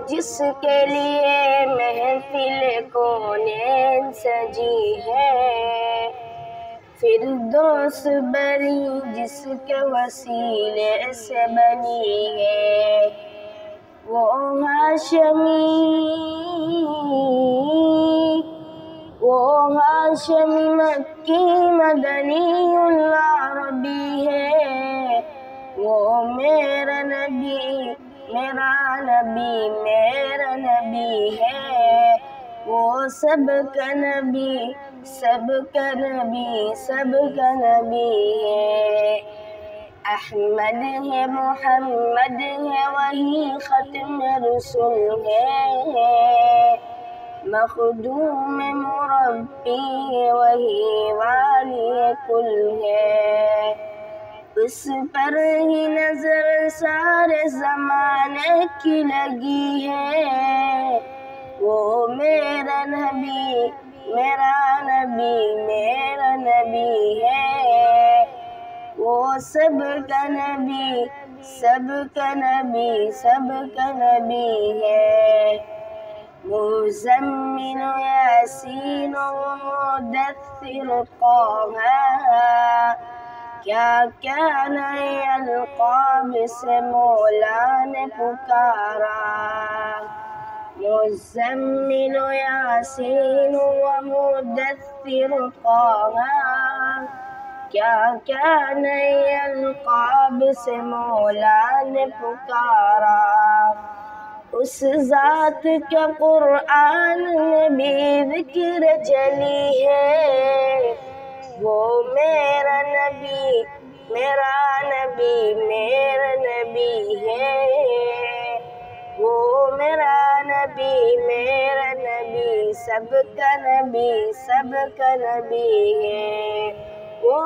جس کے لیے محفل کونین سجی ہے، فردوس بری جس کے وسیلے سے بنی ہے، وہ ہاشمی مکی مدنی العربی ہے، وہ میرا نبی میرا نبی ہے، وہ سب کا نبی سب کا نبی ہے، احمد ہے محمد ہے وہی ختم رسول ہے، مخدوم مربی ہے وہی والی کل ہے، اس پر ہی نظر سارے زمانے کی لگی ہے، وہ میرا نبی ہے، وہ سب کا نبی ہے، مزمل یاسین و مدثر طه، کیا نئے القاب سے مولا نے پکارا، مزمل یاسین و مدثر طه، کیا نئے القاب سے مولا نے پکارا، اس ذات کے قرآن میں بھی ذکر جلی ہے، وہ میرا نبی ہے، وہ میرا نبی سب کا نبی ہے، وہ